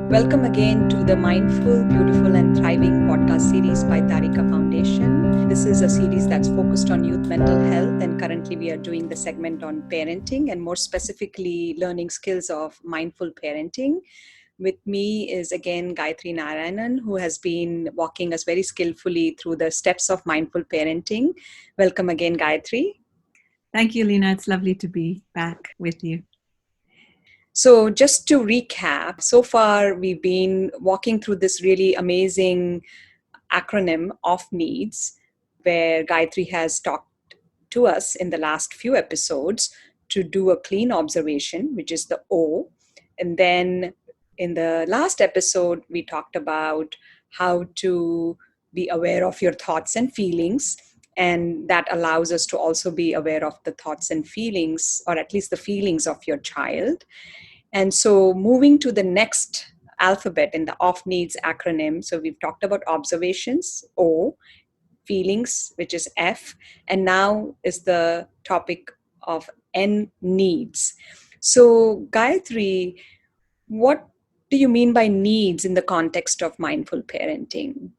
Welcome again to the Mindful, Beautiful and Thriving podcast series by Tarika Foundation. This is a series that's focused on youth mental health, and currently we are doing the segment on parenting and more specifically learning skills of mindful parenting. With me is again Gayathri Narayanan, who has been walking us very skillfully through the steps of mindful parenting. Welcome again, Gayathri. Thank you, Leena. It's lovely to be back with you. So just to recap, so far we've been walking through this really amazing acronym OFNEEDS, where Gayatri has talked to us in the last few episodes to do a clean observation, which is the O. And then in the last episode, we talked about how to be aware of your thoughts and feelings. And that allows us to also be aware of the thoughts and feelings, or at least the feelings of your child. And so moving to the next alphabet in the OFNEEDS acronym. So we've talked about observations, O, feelings, which is F, and now is the topic of N, needs. So Gayatri, what do you mean by needs in the context of mindful parenting?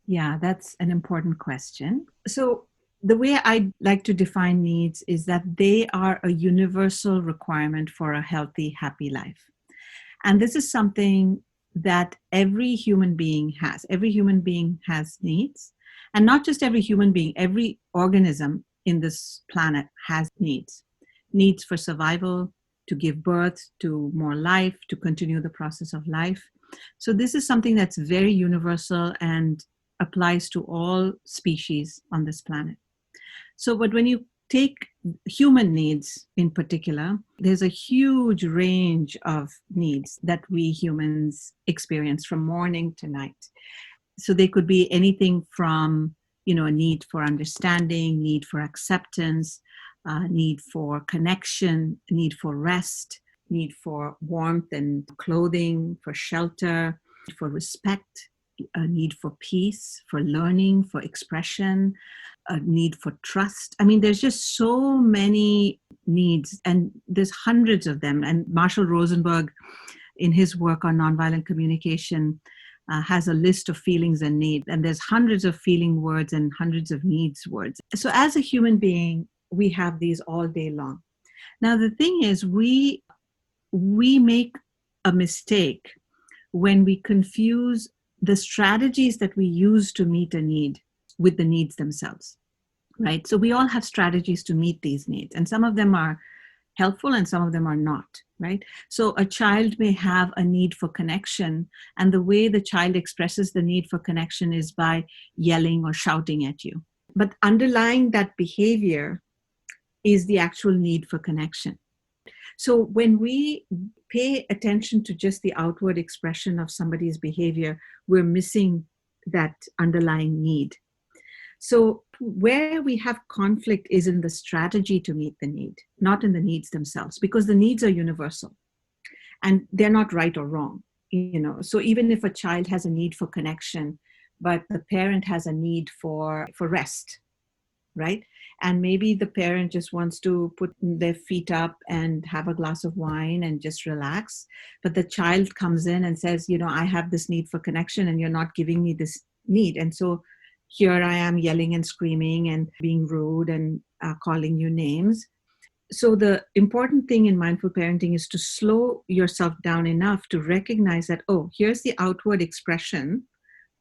Yeah, that's an important question. So the way I like to define needs is that they are a universal requirement for a healthy, happy life. And this is something that every human being has. Every human being has needs. And not just every human being, every organism in this planet has needs. Needs for survival, to give birth to more life, to continue the process of life. So this is something that's very universal and applies to all species on this planet. So, but when you take human needs in particular, there's a huge range of needs that we humans experience from morning to night. So they could be anything from, a need for understanding, need for acceptance, need for connection, need for rest, need for warmth and clothing, for shelter, for respect, a need for peace, for learning, for expression, a need for trust. I mean, there's just so many needs, and there's hundreds of them. And Marshall Rosenberg, in his work on nonviolent communication, has a list of feelings and needs. And there's hundreds of feeling words and hundreds of needs words. So as a human being, we have these all day long. Now, the thing is, we make a mistake when we confuse the strategies that we use to meet a need with the needs themselves, right? So we all have strategies to meet these needs, and some of them are helpful and some of them are not, right? So a child may have a need for connection, and the way the child expresses the need for connection is by yelling or shouting at you. But underlying that behavior is the actual need for connection. So when we pay attention to just the outward expression of somebody's behavior, we're missing that underlying need. So where we have conflict is in the strategy to meet the need, not in the needs themselves, because the needs are universal and they're not right or wrong. So even if a child has a need for connection, but the parent has a need for rest, right? And maybe the parent just wants to put their feet up and have a glass of wine and just relax. But the child comes in and says, I have this need for connection and you're not giving me this need. And so here I am yelling and screaming and being rude and calling you names. So the important thing in mindful parenting is to slow yourself down enough to recognize that, here's the outward expression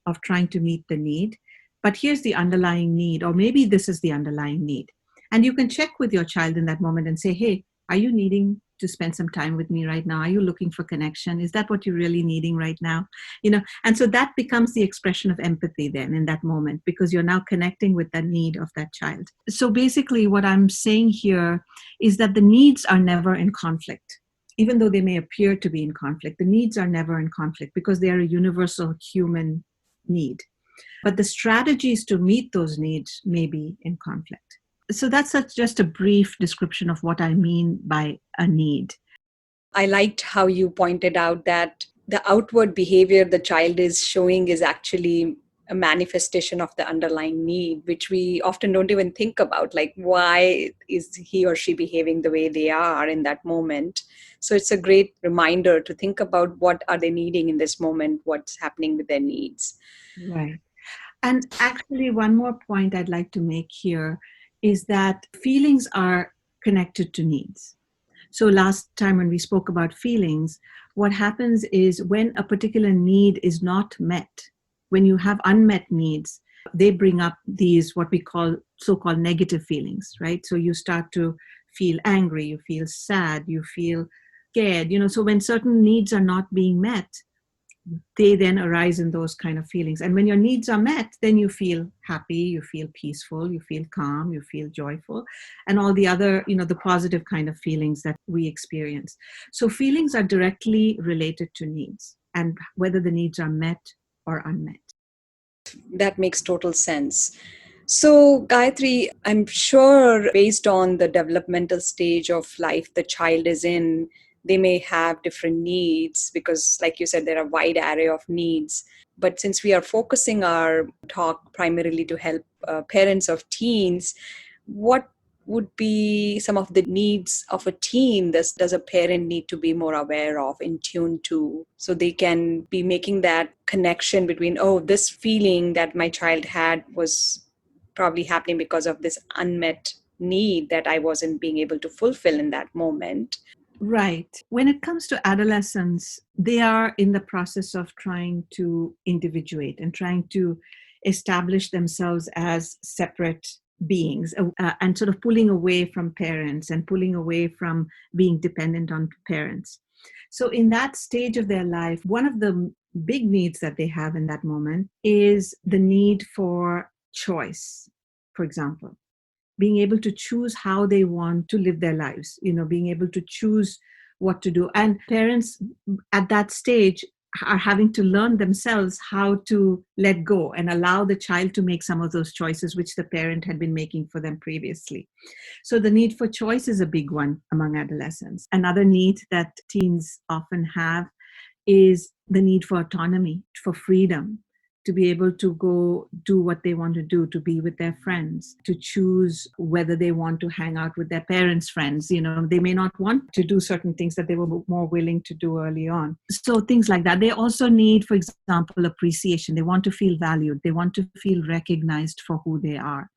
of trying to meet the need. But here's the underlying need, or maybe this is the underlying need. And you can check with your child in that moment and say, hey, are you needing to spend some time with me right now? Are you looking for connection? Is that what you're really needing right now? And so that becomes the expression of empathy then in that moment, because you're now connecting with the need of that child. So basically what I'm saying here is that the needs are never in conflict. Even though they may appear to be in conflict, the needs are never in conflict because they are a universal human need. But the strategies to meet those needs may be in conflict. So that's just a brief description of what I mean by a need. I liked how you pointed out that the outward behavior the child is showing is actually a manifestation of the underlying need, which we often don't even think about, like why is he or she behaving the way they are in that moment. So it's a great reminder to think about what are they needing in this moment, what's happening with their needs. Right. And actually, one more point I'd like to make here is that feelings are connected to needs. So last time when we spoke about feelings, what happens is when a particular need is not met, when you have unmet needs, they bring up these what we call so-called negative feelings, right? So you start to feel angry, you feel sad, you feel scared, so when certain needs are not being met, they then arise in those kind of feelings. And when your needs are met, then you feel happy, you feel peaceful, you feel calm, you feel joyful, and all the other, the positive kind of feelings that we experience. So feelings are directly related to needs and whether the needs are met or unmet. That makes total sense. So, Gayatri, I'm sure based on the developmental stage of life the child is in, they may have different needs because, like you said, there are a wide array of needs. But since we are focusing our talk primarily to help parents of teens, what would be some of the needs of a teen does a parent need to be more aware of, in tune to, so they can be making that connection between, oh, this feeling that my child had was probably happening because of this unmet need that I wasn't being able to fulfill in that moment. Right. When it comes to adolescents, they are in the process of trying to individuate and trying to establish themselves as separate beings, and sort of pulling away from parents and pulling away from being dependent on parents. So in that stage of their life, one of the big needs that they have in that moment is the need for choice, for example, being able to choose how they want to live their lives, being able to choose what to do. And parents at that stage are having to learn themselves how to let go and allow the child to make some of those choices which the parent had been making for them previously. So the need for choice is a big one among adolescents. Another need that teens often have is the need for autonomy, for freedom, to be able to go do what they want to do, to be with their friends, to choose whether they want to hang out with their parents' friends. They may not want to do certain things that they were more willing to do early on. So things like that. They also need, for example, appreciation. They want to feel valued. They want to feel recognized for who they are.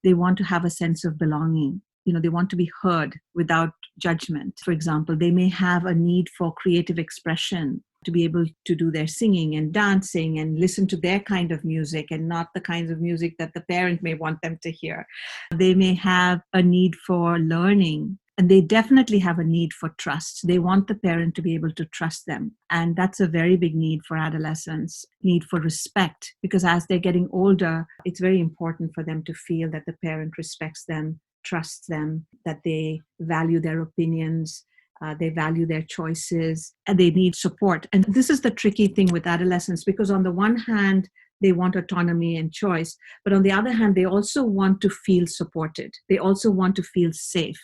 They want to have a sense of belonging. They want to be heard without judgment. For example, they may have a need for creative expression, to be able to do their singing and dancing and listen to their kind of music and not the kinds of music that the parent may want them to hear. They may have a need for learning, and they definitely have a need for trust. They want the parent to be able to trust them. And that's a very big need for adolescents, need for respect, because as they're getting older, it's very important for them to feel that the parent respects them, trusts them, that they value their opinions, they value their choices, and they need support. And this is the tricky thing with adolescents, because on the one hand, they want autonomy and choice, but on the other hand, they also want to feel supported. They also want to feel safe.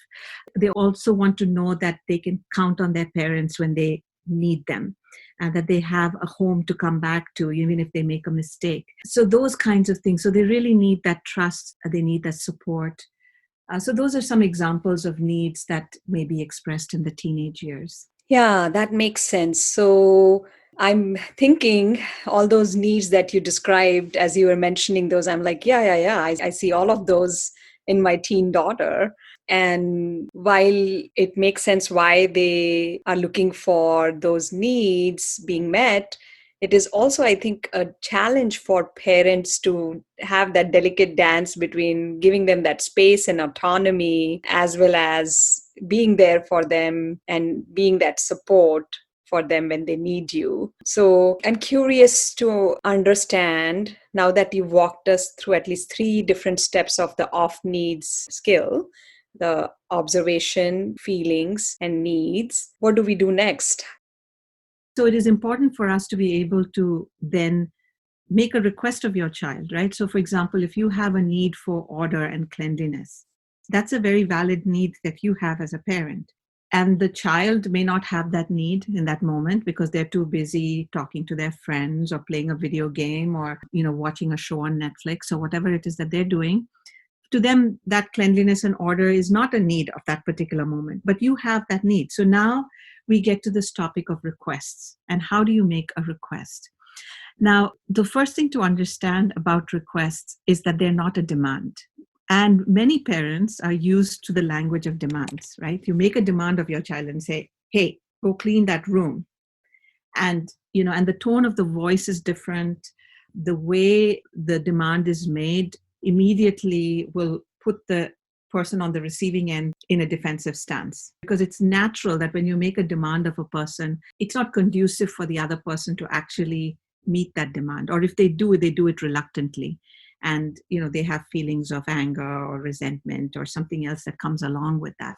They also want to know that they can count on their parents when they need them, and that they have a home to come back to, even if they make a mistake. So those kinds of things. So they really need that trust. They need that support. So those are some examples of needs that may be expressed in the teenage years. Yeah, that makes sense. So I'm thinking all those needs that you described as you were mentioning those, I'm like, yeah. I see all of those in my teen daughter. And while it makes sense why they are looking for those needs being met, it is also, I think, a challenge for parents to have that delicate dance between giving them that space and autonomy, as well as being there for them and being that support for them when they need you. So I'm curious to understand, now that you've walked us through at least 3 different steps of the off needs skill, the observation, feelings, and needs, what do we do next? So it is important for us to be able to then make a request of your child, right? So for example, if you have a need for order and cleanliness, that's a very valid need that you have as a parent. And the child may not have that need in that moment because they're too busy talking to their friends or playing a video game or, watching a show on Netflix or whatever it is that they're doing. To them, that cleanliness and order is not a need of that particular moment, but you have that need. So now we get to this topic of requests and how do you make a request? Now, the first thing to understand about requests is that they're not a demand. And many parents are used to the language of demands, right? You make a demand of your child and say, hey, go clean that room. And, and the tone of the voice is different. The way the demand is made immediately will put the person on the receiving end in a defensive stance, because it's natural that when you make a demand of a person, it's not conducive for the other person to actually meet that demand. Or if they do it reluctantly. And, they have feelings of anger or resentment or something else that comes along with that.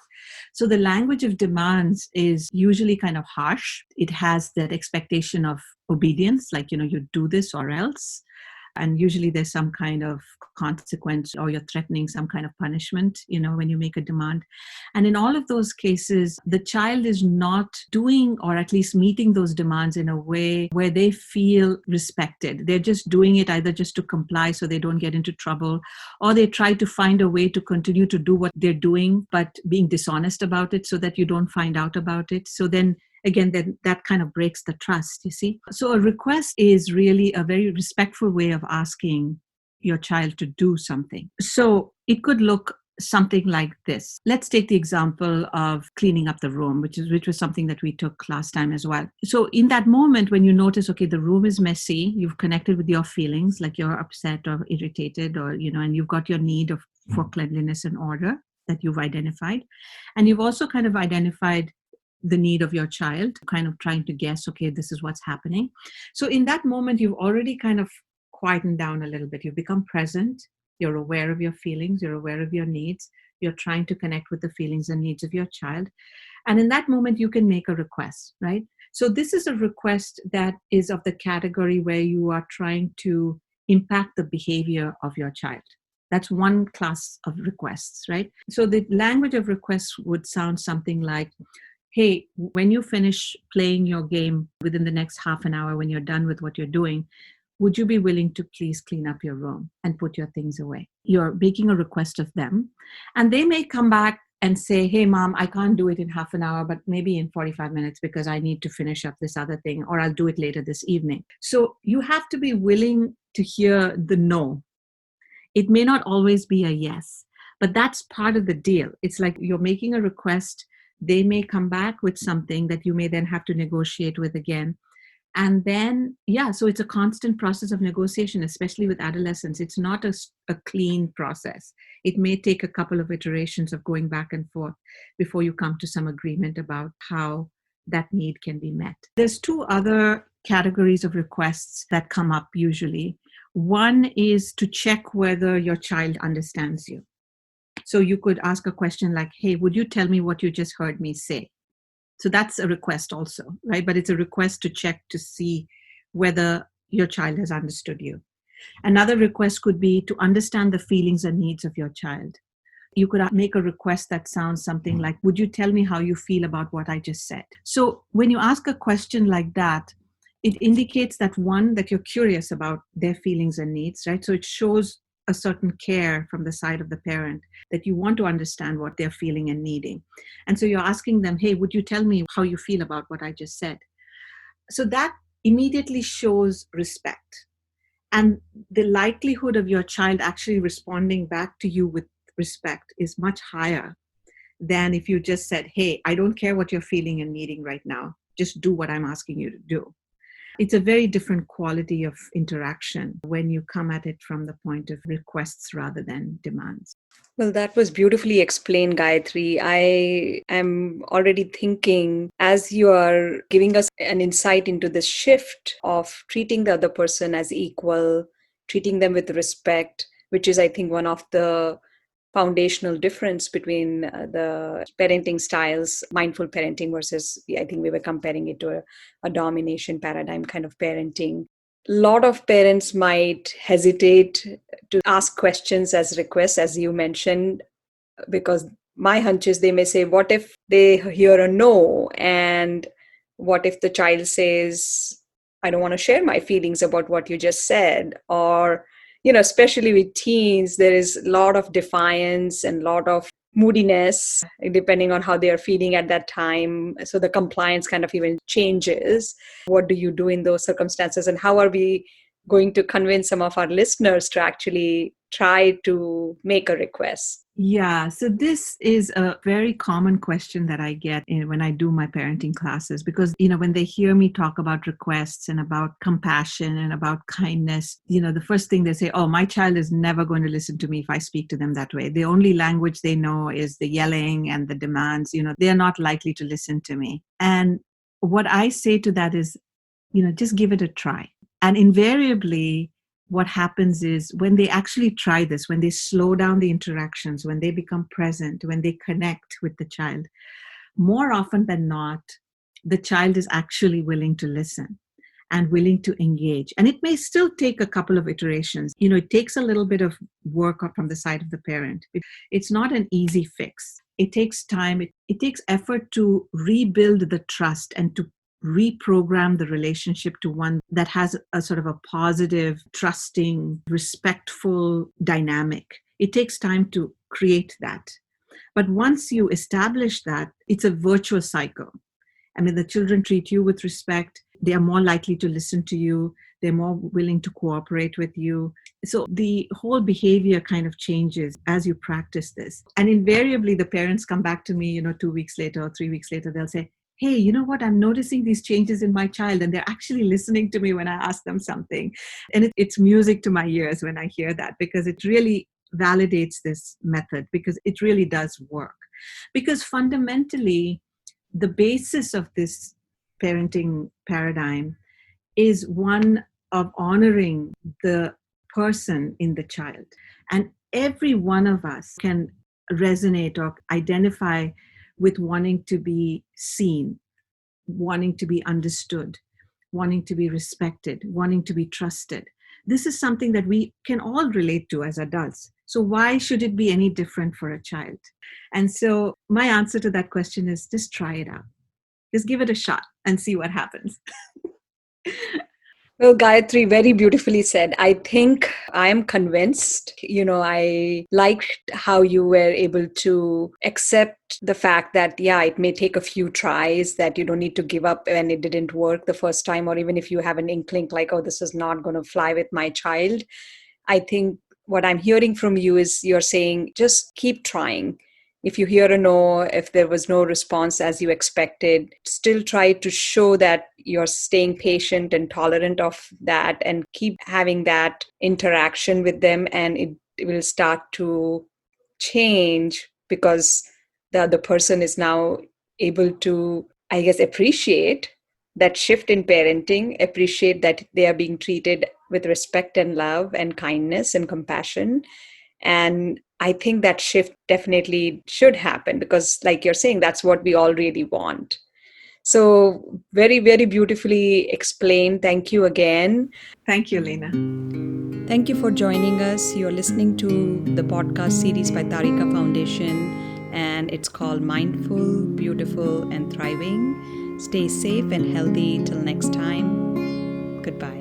So the language of demands is usually kind of harsh. It has that expectation of obedience, like, you do this or else. And usually there's some kind of consequence or you're threatening some kind of punishment, when you make a demand. And in all of those cases, the child is not doing or at least meeting those demands in a way where they feel respected. They're just doing it either just to comply so they don't get into trouble, or they try to find a way to continue to do what they're doing, but being dishonest about it so that you don't find out about it. So then again, then that kind of breaks the trust, you see. So a request is really a very respectful way of asking your child to do something. So it could look something like this. Let's take the example of cleaning up the room, which was something that we took last time as well. So in that moment, when you notice, okay, the room is messy, you've connected with your feelings, like you're upset or irritated, or, and you've got your need for cleanliness and order that you've identified. And you've also kind of identified the need of your child, kind of trying to guess, okay, this is what's happening. So in that moment, you've already kind of quietened down a little bit. You've become present. You're aware of your feelings. You're aware of your needs. You're trying to connect with the feelings and needs of your child. And in that moment, you can make a request, right? So this is a request that is of the category where you are trying to impact the behavior of your child. That's one class of requests, right? So the language of requests would sound something like, hey, when you finish playing your game within the next half an hour, when you're done with what you're doing, would you be willing to please clean up your room and put your things away? You're making a request of them. And they may come back and say, hey, mom, I can't do it in half an hour, but maybe in 45 minutes because I need to finish up this other thing, or I'll do it later this evening. So you have to be willing to hear the no. It may not always be a yes, but that's part of the deal. It's like you're making a request. They may come back with something that you may then have to negotiate with again. And then, so it's a constant process of negotiation, especially with adolescents. It's not a clean process. It may take a couple of iterations of going back and forth before you come to some agreement about how that need can be met. There's two other categories of requests that come up usually. One is to check whether your child understands you. So you could ask a question like, hey, would you tell me what you just heard me say? So that's a request also, right? But it's a request to check to see whether your child has understood you. Another request could be to understand the feelings and needs of your child. You could make a request that sounds something like, would you tell me how you feel about what I just said? So when you ask a question like that, it indicates that one, that you're curious about their feelings and needs, right? So it shows a certain care from the side of the parent, that you want to understand what they're feeling and needing. And so you're asking them, hey, would you tell me how you feel about what I just said? So that immediately shows respect. And the likelihood of your child actually responding back to you with respect is much higher than if you just said, hey, I don't care what you're feeling and needing right now. Just do what I'm asking you to do. It's a very different quality of interaction when you come at it from the point of requests rather than demands. Well, that was beautifully explained, Gayatri. I am already thinking, as you are giving us an insight into this shift of treating the other person as equal, treating them with respect, which is, I think, one of the foundational difference between the parenting styles, mindful parenting versus, I think we were comparing it to a domination paradigm kind of parenting. A lot of parents might hesitate to ask questions as requests, as you mentioned, because my hunch is they may say, what if they hear a no? And what if the child says, I don't want to share my feelings about what you just said? Or, especially with teens, there is a lot of defiance and a lot of moodiness, depending on how they are feeling at that time. So the compliance kind of even changes. What do you do in those circumstances? And how are we going to convince some of our listeners to actually try to make a request? Yeah, so this is a very common question that I get when I do my parenting classes, because, when they hear me talk about requests and about compassion and about kindness, the first thing they say, oh, my child is never going to listen to me if I speak to them that way. The only language they know is the yelling and the demands. They are not likely to listen to me. And what I say to that is, just give it a try. And invariably, what happens is when they actually try this, when they slow down the interactions, when they become present, when they connect with the child, more often than not, the child is actually willing to listen and willing to engage. And it may still take a couple of iterations. It takes a little bit of work from the side of the parent. It's not an easy fix. It takes time. It takes effort to rebuild the trust and to reprogram the relationship to one that has a sort of a positive, trusting, respectful dynamic. It takes time to create that. But once you establish that, it's a virtuous cycle. I mean, the children treat you with respect. They are more likely to listen to you. They're more willing to cooperate with you. So the whole behavior kind of changes as you practice this. And invariably, the parents come back to me, 2 weeks later or 3 weeks later, they'll say, hey, you know what? I'm noticing these changes in my child, and they're actually listening to me when I ask them something. And it's music to my ears when I hear that, because it really validates this method, because it really does work. Because fundamentally, the basis of this parenting paradigm is one of honoring the person in the child. And every one of us can resonate or identify with wanting to be seen, wanting to be understood, wanting to be respected, wanting to be trusted. This is something that we can all relate to as adults. So why should it be any different for a child? And so my answer to that question is just try it out. Just give it a shot and see what happens. Well, Gayatri, very beautifully said. I think I am convinced. I liked how you were able to accept the fact that, yeah, it may take a few tries, that you don't need to give up when it didn't work the first time, or even if you have an inkling like, oh, this is not going to fly with my child. I think what I'm hearing from you is you're saying, just keep trying. If you hear a no, if there was no response as you expected, still try to show that you're staying patient and tolerant of that, and keep having that interaction with them, and it will start to change, because the other person is now able to, I guess, appreciate that shift in parenting, appreciate that they are being treated with respect and love and kindness and compassion. And I think that shift definitely should happen, because, like you're saying, that's what we all really want. So very, very beautifully explained. Thank you again. Thank you, Leena. Thank you for joining us. You're listening to the podcast series by Tarika Foundation, and it's called Mindful, Beautiful, and Thriving. Stay safe and healthy till next time. Goodbye.